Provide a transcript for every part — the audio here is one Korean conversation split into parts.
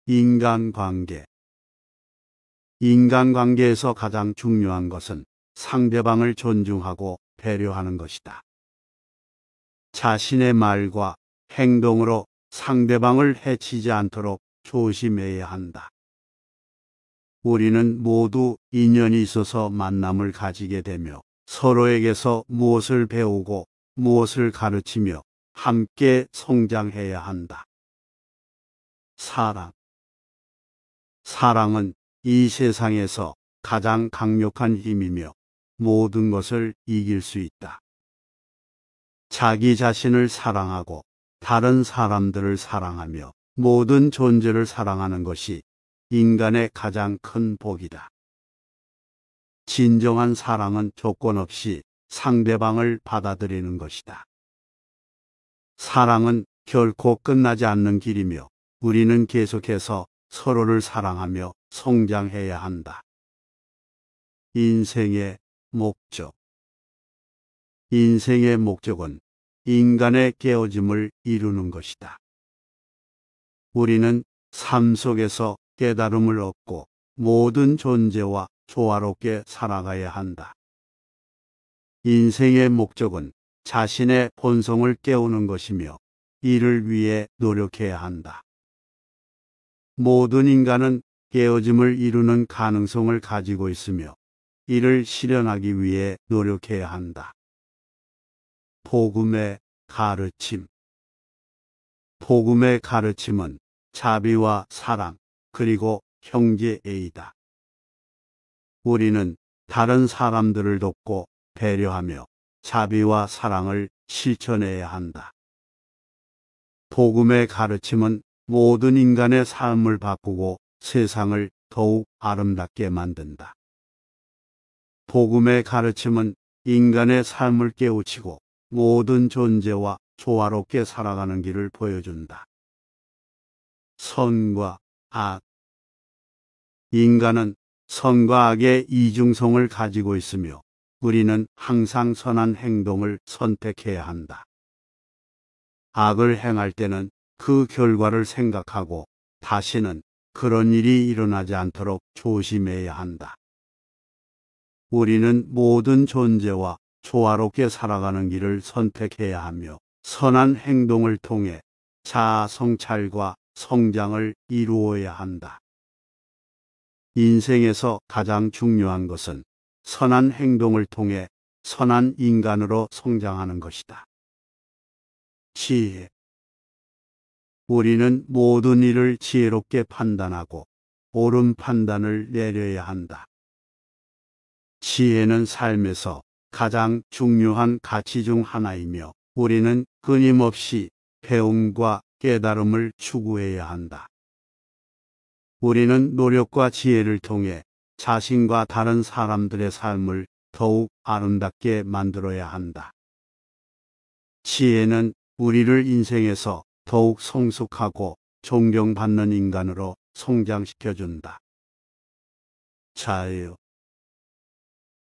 인간관계. 인간관계에서 가장 중요한 것은 상대방을 존중하고 배려하는 것이다. 자신의 말과 행동으로 상대방을 해치지 않도록 조심해야 한다. 우리는 모두 인연이 있어서 만남을 가지게 되며 서로에게서 무엇을 배우고 무엇을 가르치며 함께 성장해야 한다. 사랑은 이 세상에서 가장 강력한 힘이며 모든 것을 이길 수 있다. 자기 자신을 사랑하고 다른 사람들을 사랑하며 모든 존재를 사랑하는 것이 인간의 가장 큰 복이다. 진정한 사랑은 조건 없이 상대방을 받아들이는 것이다. 사랑은 결코 끝나지 않는 길이며 우리는 계속해서 서로를 사랑하며 성장해야 한다. 인생의 목적. 인생의 목적은 인간의 깨어짐을 이루는 것이다. 우리는 삶 속에서 깨달음을 얻고 모든 존재와 조화롭게 살아가야 한다. 인생의 목적은 자신의 본성을 깨우는 것이며 이를 위해 노력해야 한다. 모든 인간은 깨어짐을 이루는 가능성을 가지고 있으며 이를 실현하기 위해 노력해야 한다. 복음의 가르침. 복음의 가르침은 자비와 사랑, 그리고 형제애이다. 우리는 다른 사람들을 돕고 배려하며 자비와 사랑을 실천해야 한다. 복음의 가르침은 모든 인간의 삶을 바꾸고 세상을 더욱 아름답게 만든다. 복음의 가르침은 인간의 삶을 깨우치고 모든 존재와 조화롭게 살아가는 길을 보여준다. 선과 악. 인간은 선과 악의 이중성을 가지고 있으며 우리는 항상 선한 행동을 선택해야 한다. 악을 행할 때는 그 결과를 생각하고 다시는 그런 일이 일어나지 않도록 조심해야 한다. 우리는 모든 존재와 조화롭게 살아가는 길을 선택해야 하며 선한 행동을 통해 자아 성찰과 성장을 이루어야 한다. 인생에서 가장 중요한 것은 선한 행동을 통해 선한 인간으로 성장하는 것이다. 지혜. 우리는 모든 일을 지혜롭게 판단하고 옳은 판단을 내려야 한다. 지혜는 삶에서 가장 중요한 가치 중 하나이며 우리는 끊임없이 배움과 깨달음을 추구해야 한다. 우리는 노력과 지혜를 통해 자신과 다른 사람들의 삶을 더욱 아름답게 만들어야 한다. 지혜는 우리를 인생에서 더욱 성숙하고 존경받는 인간으로 성장시켜준다. 자유.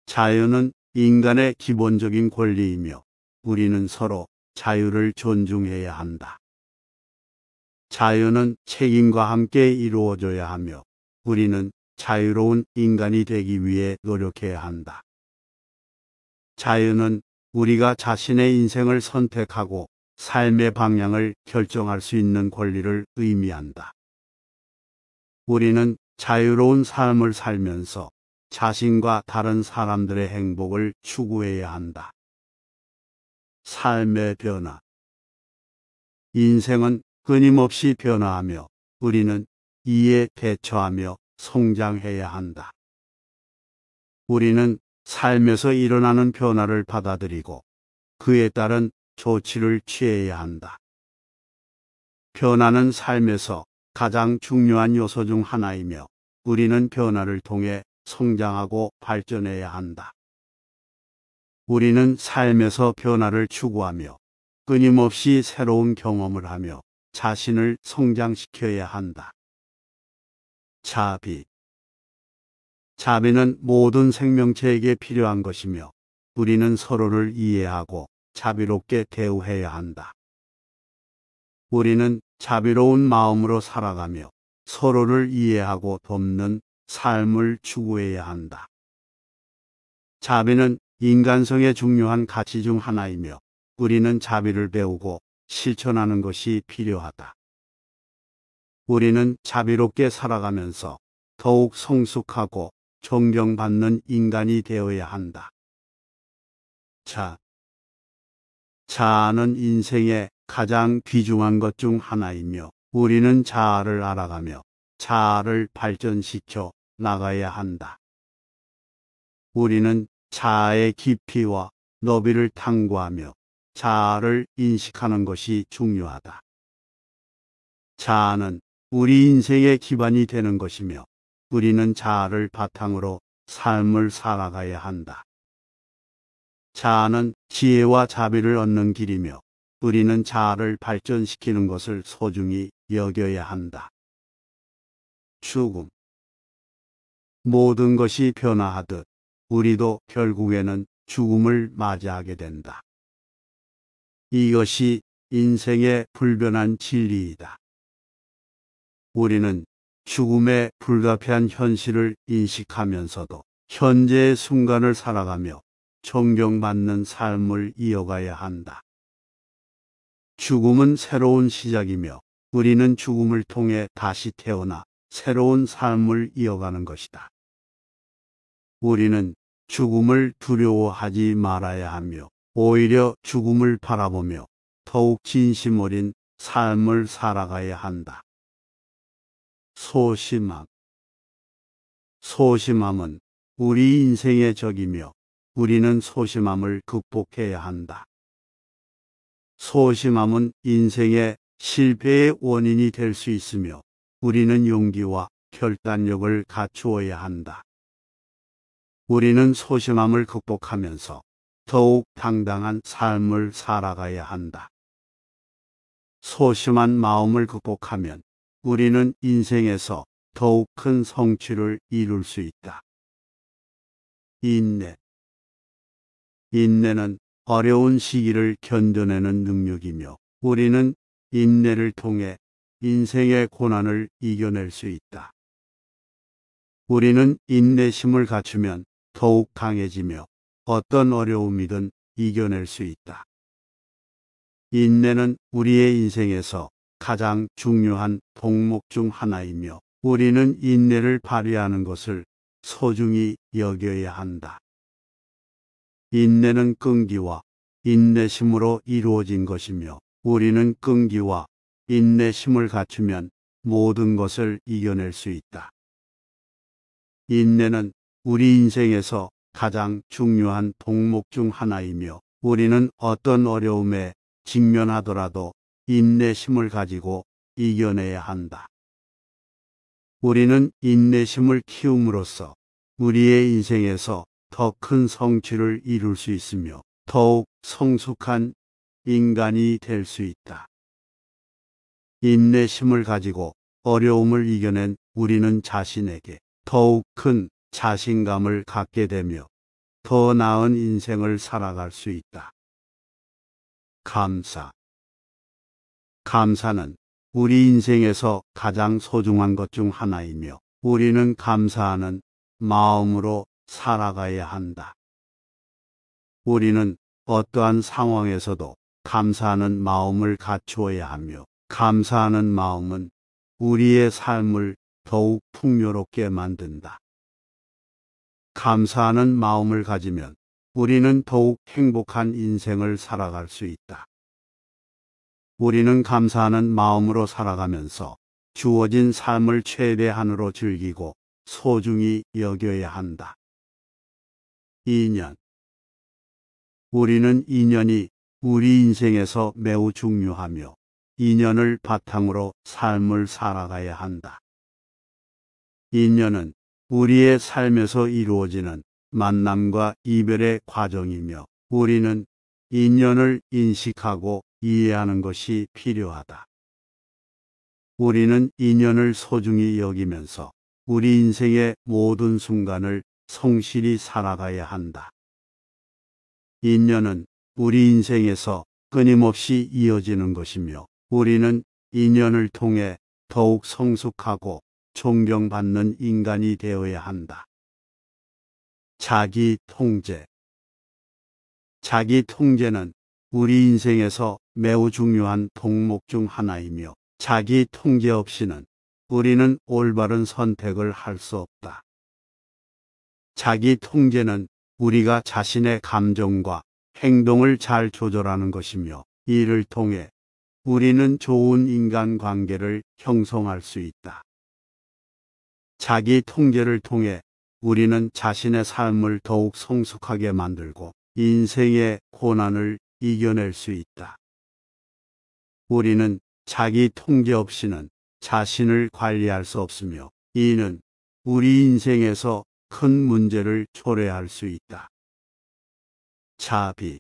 자유는 인간의 기본적인 권리이며 우리는 서로 자유를 존중해야 한다. 자유는 책임과 함께 이루어져야 하며 우리는 자유로운 인간이 되기 위해 노력해야 한다. 자유는 우리가 자신의 인생을 선택하고 삶의 방향을 결정할 수 있는 권리를 의미한다. 우리는 자유로운 삶을 살면서 자신과 다른 사람들의 행복을 추구해야 한다. 삶의 변화. 인생은 끊임없이 변화하며 우리는 이에 대처하며 성장해야 한다. 우리는 삶에서 일어나는 변화를 받아들이고 그에 따른 조치를 취해야 한다. 변화는 삶에서 가장 중요한 요소 중 하나이며 우리는 변화를 통해 성장하고 발전해야 한다. 우리는 삶에서 변화를 추구하며 끊임없이 새로운 경험을 하며 자신을 성장시켜야 한다. 자비. 자비는 모든 생명체에게 필요한 것이며 우리는 서로를 이해하고 자비롭게 대우해야 한다. 우리는 자비로운 마음으로 살아가며 서로를 이해하고 돕는 삶을 추구해야 한다. 자비는 인간성의 중요한 가치 중 하나이며 우리는 자비를 배우고 실천하는 것이 필요하다. 우리는 자비롭게 살아가면서 더욱 성숙하고 존경받는 인간이 되어야 한다. 자아는 인생의 가장 귀중한 것 중 하나이며 우리는 자아를 알아가며 자아를 발전시켜 나가야 한다. 우리는 자아의 깊이와 너비를 탐구하며 자아를 인식하는 것이 중요하다. 자아는 우리 인생의 기반이 되는 것이며 우리는 자아를 바탕으로 삶을 살아가야 한다. 자아는 지혜와 자비를 얻는 길이며 우리는 자아를 발전시키는 것을 소중히 여겨야 한다. 죽음. 모든 것이 변화하듯 우리도 결국에는 죽음을 맞이하게 된다. 이것이 인생의 불변한 진리이다. 우리는 죽음의 불가피한 현실을 인식하면서도 현재의 순간을 살아가며 존경받는 삶을 이어가야 한다. 죽음은 새로운 시작이며 우리는 죽음을 통해 다시 태어나 새로운 삶을 이어가는 것이다. 우리는 죽음을 두려워하지 말아야 하며 오히려 죽음을 바라보며 더욱 진심 어린 삶을 살아가야 한다. 소심함은 우리 인생의 적이며 우리는 소심함을 극복해야 한다. 소심함은 인생의 실패의 원인이 될 수 있으며 우리는 용기와 결단력을 갖추어야 한다. 우리는 소심함을 극복하면서 더욱 당당한 삶을 살아가야 한다. 소심한 마음을 극복하면 우리는 인생에서 더욱 큰 성취를 이룰 수 있다. 인내는 어려운 시기를 견뎌내는 능력이며 우리는 인내를 통해 인생의 고난을 이겨낼 수 있다. 우리는 인내심을 갖추면 더욱 강해지며 어떤 어려움이든 이겨낼 수 있다. 인내는 우리의 인생에서 가장 중요한 덕목 중 하나이며 우리는 인내를 발휘하는 것을 소중히 여겨야 한다. 인내는 끈기와 인내심으로 이루어진 것이며 우리는 끈기와 인내심을 갖추면 모든 것을 이겨낼 수 있다. 인내는 우리 인생에서 가장 중요한 덕목 중 하나이며 우리는 어떤 어려움에 직면하더라도 인내심을 가지고 이겨내야 한다. 우리는 인내심을 키움으로써 우리의 인생에서 더 큰 성취를 이룰 수 있으며 더욱 성숙한 인간이 될 수 있다. 인내심을 가지고 어려움을 이겨낸 우리는 자신에게 더욱 큰 자신감을 갖게 되며 더 나은 인생을 살아갈 수 있다. 감사는 우리 인생에서 가장 소중한 것 중 하나이며 우리는 감사하는 마음으로 살아가야 한다. 우리는 어떠한 상황에서도 감사하는 마음을 갖추어야 하며 감사하는 마음은 우리의 삶을 더욱 풍요롭게 만든다. 감사하는 마음을 가지면 우리는 더욱 행복한 인생을 살아갈 수 있다. 우리는 감사하는 마음으로 살아가면서 주어진 삶을 최대한으로 즐기고 소중히 여겨야 한다. 우리는 인연이 우리 인생에서 매우 중요하며 인연을 바탕으로 삶을 살아가야 한다. 인연은 우리의 삶에서 이루어지는 만남과 이별의 과정이며 우리는 인연을 인식하고 이해하는 것이 필요하다. 우리는 인연을 소중히 여기면서 우리 인생의 모든 순간을 성실히 살아가야 한다. 인연은 우리 인생에서 끊임없이 이어지는 것이며 우리는 인연을 통해 더욱 성숙하고 존경받는 인간이 되어야 한다. 자기 통제. 자기 통제는 우리 인생에서 매우 중요한 덕목 중 하나이며, 자기 통제 없이는 우리는 올바른 선택을 할 수 없다. 자기 통제는 우리가 자신의 감정과 행동을 잘 조절하는 것이며, 이를 통해 우리는 좋은 인간관계를 형성할 수 있다. 자기 통제를 통해 우리는 자신의 삶을 더욱 성숙하게 만들고 인생의 고난을 이겨낼 수 있다. 우리는 자기 통제 없이는 자신을 관리할 수 없으며, 이는 우리 인생에서 큰 문제를 초래할 수 있다. 자비.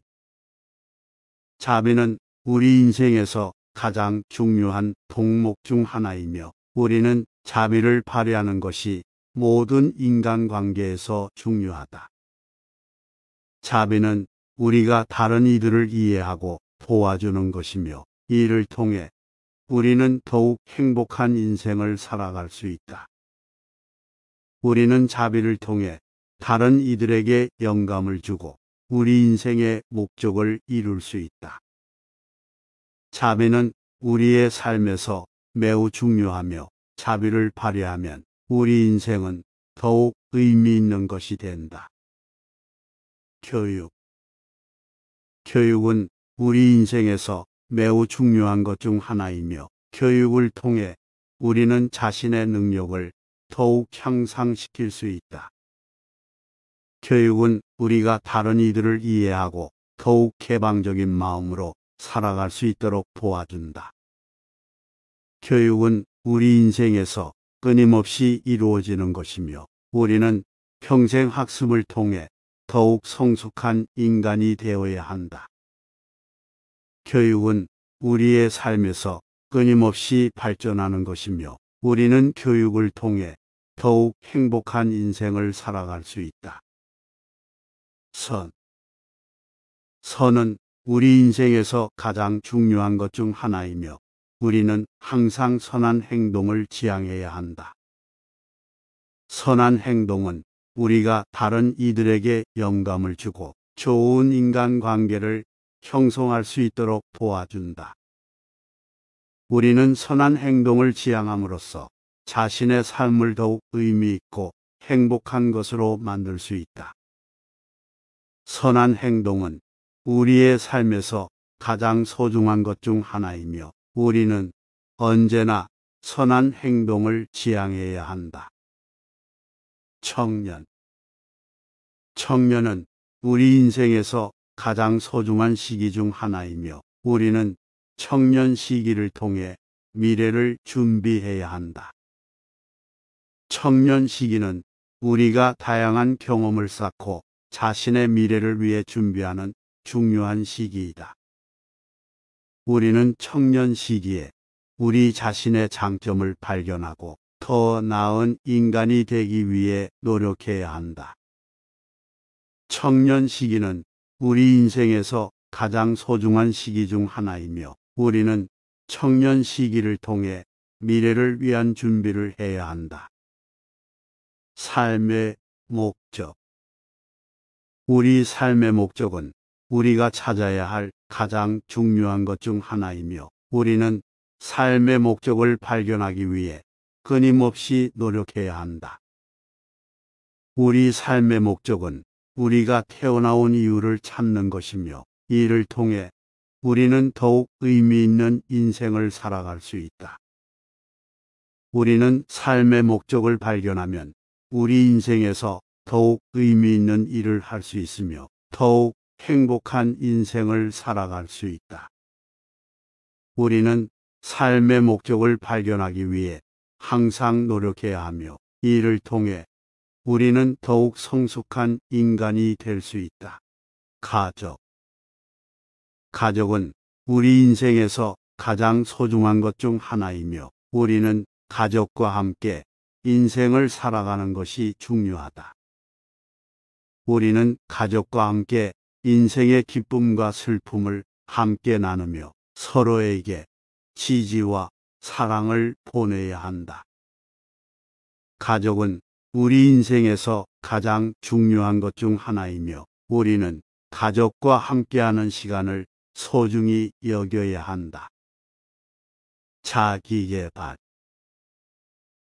자비는 우리 인생에서 가장 중요한 덕목 중 하나이며, 우리는 자비를 발휘하는 것이 모든 인간관계에서 중요하다. 자비는 우리가 다른 이들을 이해하고 도와주는 것이며, 이를 통해 우리는 더욱 행복한 인생을 살아갈 수 있다. 우리는 자비를 통해 다른 이들에게 영감을 주고 우리 인생의 목적을 이룰 수 있다. 자비는 우리의 삶에서 매우 중요하며, 자비를 발휘하면 우리 인생은 더욱 의미 있는 것이 된다. 교육. 교육은 우리 인생에서 매우 중요한 것 중 하나이며, 교육을 통해 우리는 자신의 능력을 더욱 향상시킬 수 있다. 교육은 우리가 다른 이들을 이해하고 더욱 개방적인 마음으로 살아갈 수 있도록 도와준다. 교육은 우리 인생에서 끊임없이 이루어지는 것이며, 우리는 평생 학습을 통해 더욱 성숙한 인간이 되어야 한다. 교육은 우리의 삶에서 끊임없이 발전하는 것이며, 우리는 교육을 통해 더욱 행복한 인생을 살아갈 수 있다. 선. 선은 우리 인생에서 가장 중요한 것 중 하나이며, 우리는 항상 선한 행동을 지향해야 한다. 선한 행동은 우리가 다른 이들에게 영감을 주고 좋은 인간관계를 형성할 수 있도록 도와준다. 우리는 선한 행동을 지향함으로써 자신의 삶을 더욱 의미 있고 행복한 것으로 만들 수 있다. 선한 행동은 우리의 삶에서 가장 소중한 것 중 하나이며, 우리는 언제나 선한 행동을 지향해야 한다. 청년. 청년은 우리 인생에서 가장 소중한 시기 중 하나이며, 우리는 청년 시기를 통해 미래를 준비해야 한다. 청년 시기는 우리가 다양한 경험을 쌓고 자신의 미래를 위해 준비하는 중요한 시기이다. 우리는 청년 시기에 우리 자신의 장점을 발견하고 더 나은 인간이 되기 위해 노력해야 한다. 청년 시기는 우리 인생에서 가장 소중한 시기 중 하나이며, 우리는 청년 시기를 통해 미래를 위한 준비를 해야 한다. 삶의 목적. 우리 삶의 목적은 우리가 찾아야 할 가장 중요한 것 중 하나이며, 우리는 삶의 목적을 발견하기 위해 끊임없이 노력해야 한다. 우리 삶의 목적은 우리가 태어나온 이유를 찾는 것이며, 이를 통해 우리는 더욱 의미 있는 인생을 살아갈 수 있다. 우리는 삶의 목적을 발견하면 우리 인생에서 더욱 의미 있는 일을 할 수 있으며 더욱 행복한 인생을 살아갈 수 있다. 우리는 삶의 목적을 발견하기 위해 항상 노력해야 하며, 이를 통해 우리는 더욱 성숙한 인간이 될 수 있다. 가족. 가족은 우리 인생에서 가장 소중한 것 중 하나이며, 우리는 가족과 함께 인생을 살아가는 것이 중요하다. 우리는 가족과 함께 인생의 기쁨과 슬픔을 함께 나누며 서로에게 지지와 사랑을 보내야 한다. 가족은 우리 인생에서 가장 중요한 것 중 하나이며 우리는 가족과 함께하는 시간을 소중히 여겨야 한다. 자기계발.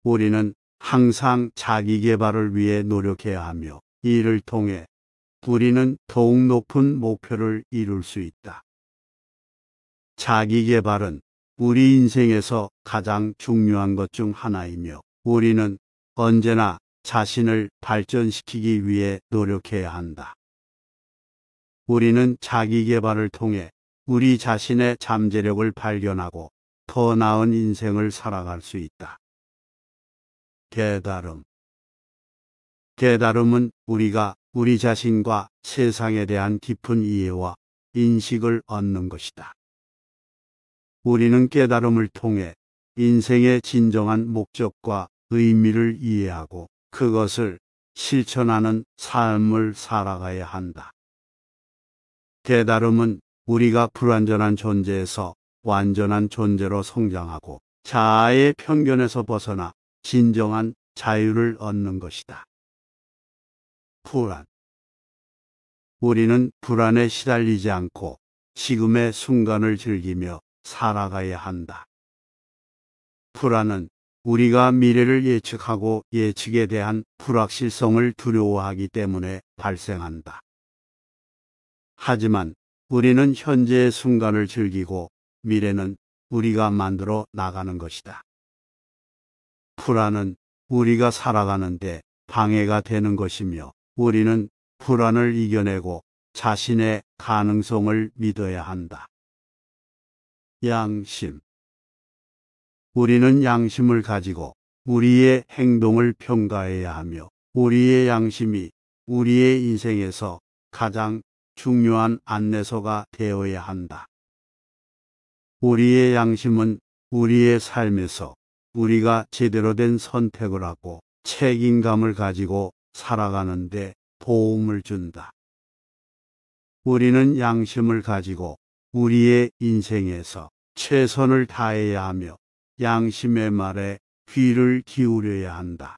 우리는 항상 자기계발을 위해 노력해야 하며 이를 통해 우리는 더욱 높은 목표를 이룰 수 있다. 자기계발은 우리 인생에서 가장 중요한 것 중 하나이며 우리는 언제나 자신을 발전시키기 위해 노력해야 한다. 우리는 자기계발을 통해 우리 자신의 잠재력을 발견하고 더 나은 인생을 살아갈 수 있다. 깨달음. 깨달음은 우리가 우리 자신과 세상에 대한 깊은 이해와 인식을 얻는 것이다. 우리는 깨달음을 통해 인생의 진정한 목적과 의미를 이해하고 그것을 실천하는 삶을 살아가야 한다. 깨달음은 우리가 불완전한 존재에서 완전한 존재로 성장하고 자아의 편견에서 벗어나 진정한 자유를 얻는 것이다. 불안. 우리는 불안에 시달리지 않고 지금의 순간을 즐기며 살아가야 한다. 불안은 우리가 미래를 예측하고 예측에 대한 불확실성을 두려워하기 때문에 발생한다. 하지만 우리는 현재의 순간을 즐기고 미래는 우리가 만들어 나가는 것이다. 불안은 우리가 살아가는데 방해가 되는 것이며 우리는 불안을 이겨내고 자신의 가능성을 믿어야 한다. 양심. 우리는 양심을 가지고 우리의 행동을 평가해야 하며 우리의 양심이 우리의 인생에서 가장 중요한 안내서가 되어야 한다. 우리의 양심은 우리의 삶에서 우리가 제대로 된 선택을 하고 책임감을 가지고 살아가는 데 도움을 준다. 우리는 양심을 가지고 우리의 인생에서 최선을 다해야 하며 양심의 말에 귀를 기울여야 한다.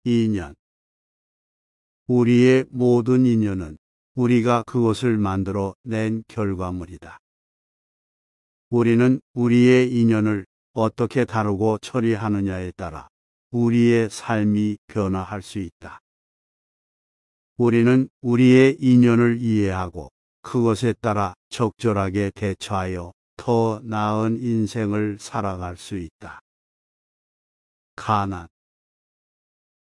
인연. 우리의 모든 인연은 우리가 그것을 만들어 낸 결과물이다. 우리는 우리의 인연을 어떻게 다루고 처리하느냐에 따라 우리의 삶이 변화할 수 있다. 우리는 우리의 인연을 이해하고 그것에 따라 적절하게 대처하여 더 나은 인생을 살아갈 수 있다. 가난.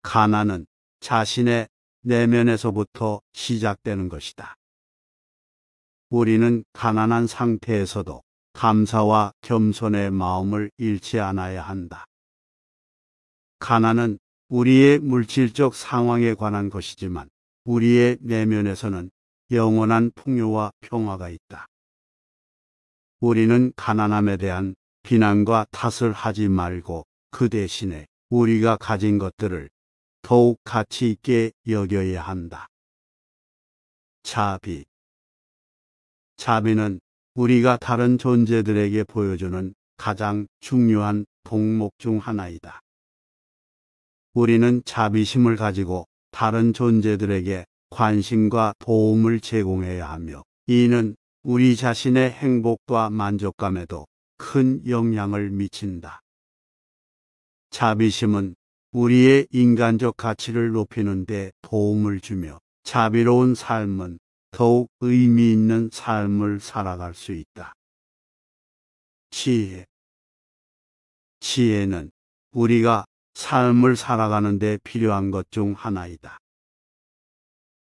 가난은 자신의 내면에서부터 시작되는 것이다. 우리는 가난한 상태에서도 감사와 겸손의 마음을 잃지 않아야 한다. 가난은 우리의 물질적 상황에 관한 것이지만 우리의 내면에서는 영원한 풍요와 평화가 있다. 우리는 가난함에 대한 비난과 탓을 하지 말고 그 대신에 우리가 가진 것들을 더욱 가치 있게 여겨야 한다. 자비. 자비는 우리가 다른 존재들에게 보여주는 가장 중요한 덕목 중 하나이다. 우리는 자비심을 가지고 다른 존재들에게 관심과 도움을 제공해야 하며 이는 우리 자신의 행복과 만족감에도 큰 영향을 미친다. 자비심은 우리의 인간적 가치를 높이는 데 도움을 주며 자비로운 삶은 더욱 의미 있는 삶을 살아갈 수 있다. 지혜. 지혜는 우리가 삶을 살아가는 데 필요한 것 중 하나이다.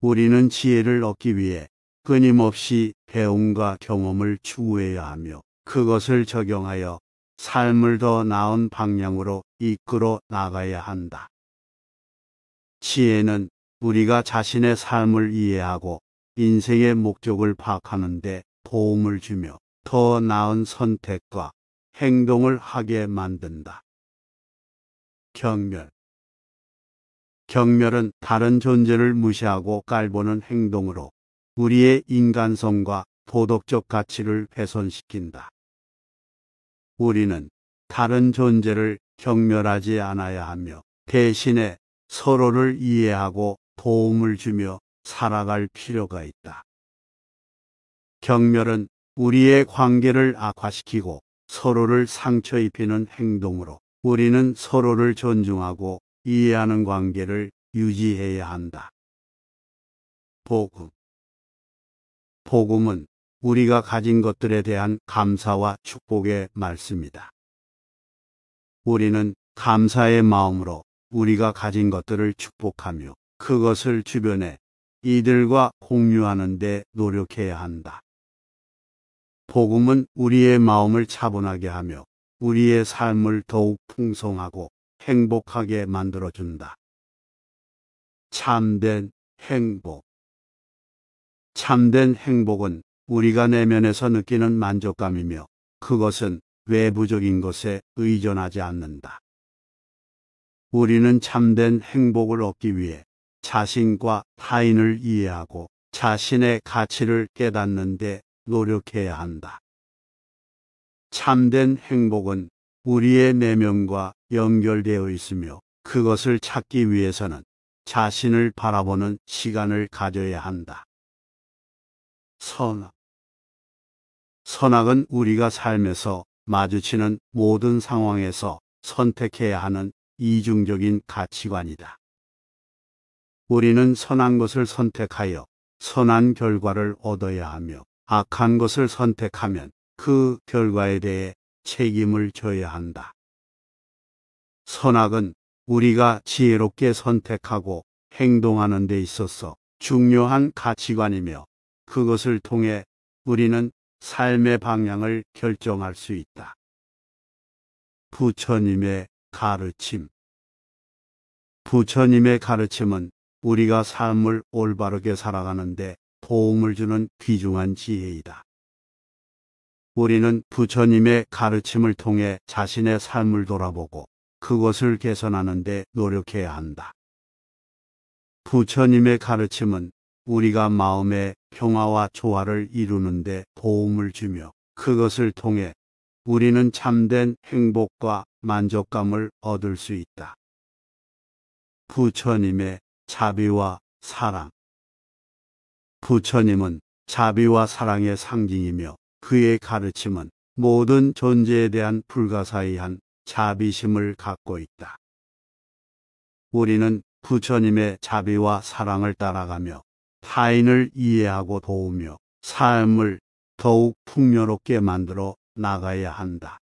우리는 지혜를 얻기 위해 끊임없이 배움과 경험을 추구해야 하며 그것을 적용하여 삶을 더 나은 방향으로 이끌어 나가야 한다. 지혜는 우리가 자신의 삶을 이해하고 인생의 목적을 파악하는 데 도움을 주며 더 나은 선택과 행동을 하게 만든다. 경멸. 경멸은 다른 존재를 무시하고 깔보는 행동으로 우리의 인간성과 도덕적 가치를 훼손시킨다. 우리는 다른 존재를 경멸하지 않아야 하며 대신에 서로를 이해하고 도움을 주며 살아갈 필요가 있다. 경멸은 우리의 관계를 악화시키고 서로를 상처 입히는 행동으로 우리는 서로를 존중하고 이해하는 관계를 유지해야 한다. 복음. 복음은 우리가 가진 것들에 대한 감사와 축복의 말씀이다. 우리는 감사의 마음으로 우리가 가진 것들을 축복하며 그것을 주변에 이들과 공유하는 데 노력해야 한다. 복음은 우리의 마음을 차분하게 하며 우리의 삶을 더욱 풍성하고 행복하게 만들어준다. 참된 행복. 참된 행복은 우리가 내면에서 느끼는 만족감이며 그것은 외부적인 것에 의존하지 않는다. 우리는 참된 행복을 얻기 위해 자신과 타인을 이해하고 자신의 가치를 깨닫는 데 노력해야 한다. 참된 행복은 우리의 내면과 연결되어 있으며 그것을 찾기 위해서는 자신을 바라보는 시간을 가져야 한다. 선악. 선악은 우리가 삶에서 마주치는 모든 상황에서 선택해야 하는 이중적인 가치관이다. 우리는 선한 것을 선택하여 선한 결과를 얻어야 하며 악한 것을 선택하면 그 결과에 대해 책임을 져야 한다. 선악은 우리가 지혜롭게 선택하고 행동하는 데 있어서 중요한 가치관이며 그것을 통해 우리는 삶의 방향을 결정할 수 있다. 부처님의 가르침. 부처님의 가르침은 우리가 삶을 올바르게 살아가는데 도움을 주는 귀중한 지혜이다. 우리는 부처님의 가르침을 통해 자신의 삶을 돌아보고 그것을 개선하는 데 노력해야 한다. 부처님의 가르침은 우리가 마음의 평화와 조화를 이루는 데 도움을 주며 그것을 통해 우리는 참된 행복과 만족감을 얻을 수 있다. 부처님의 자비와 사랑. 부처님은 자비와 사랑의 상징이며 그의 가르침은 모든 존재에 대한 불가사의한 자비심을 갖고 있다. 우리는 부처님의 자비와 사랑을 따라가며 타인을 이해하고 도우며 삶을 더욱 풍요롭게 만들어 나가야 한다.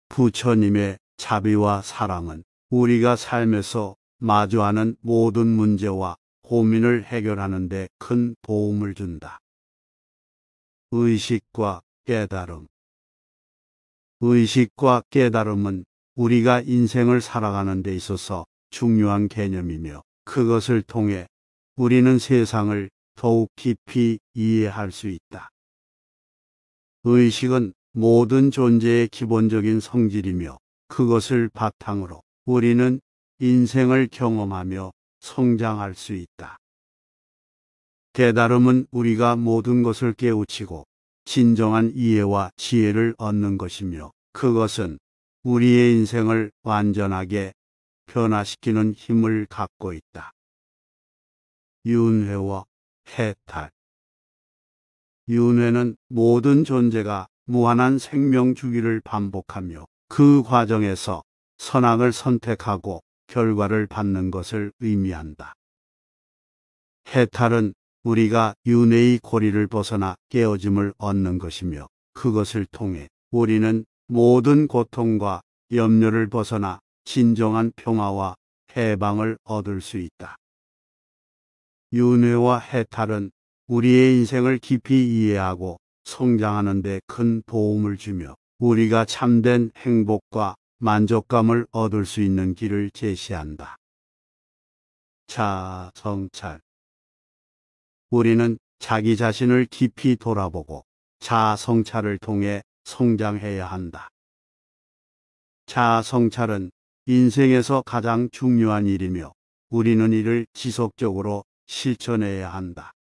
부처님의 자비와 사랑은 우리가 삶에서 마주하는 모든 문제와 고민을 해결하는 데 큰 도움을 준다. 의식과 깨달음. 의식과 깨달음은 우리가 인생을 살아가는 데 있어서 중요한 개념이며 그것을 통해 우리는 세상을 더욱 깊이 이해할 수 있다. 의식은 모든 존재의 기본적인 성질이며 그것을 바탕으로 우리는 인생을 경험하며 성장할 수 있다. 깨달음은 우리가 모든 것을 깨우치고 진정한 이해와 지혜를 얻는 것이며 그것은 우리의 인생을 완전하게 변화시키는 힘을 갖고 있다. 윤회와 해탈. 윤회는 모든 존재가 무한한 생명 주기를 반복하며 그 과정에서 선악을 선택하고 결과를 받는 것을 의미한다. 해탈은 우리가 윤회의 고리를 벗어나 깨어짐을 얻는 것이며 그것을 통해 우리는 모든 고통과 염려를 벗어나 진정한 평화와 해방을 얻을 수 있다. 윤회와 해탈은 우리의 인생을 깊이 이해하고 성장하는 데 큰 도움을 주며 우리가 참된 행복과 만족감을 얻을 수 있는 길을 제시한다. 자아 성찰. 우리는 자기 자신을 깊이 돌아보고 자아 성찰을 통해 성장해야 한다. 자아 성찰은 인생에서 가장 중요한 일이며 우리는 이를 지속적으로 실천해야 한다.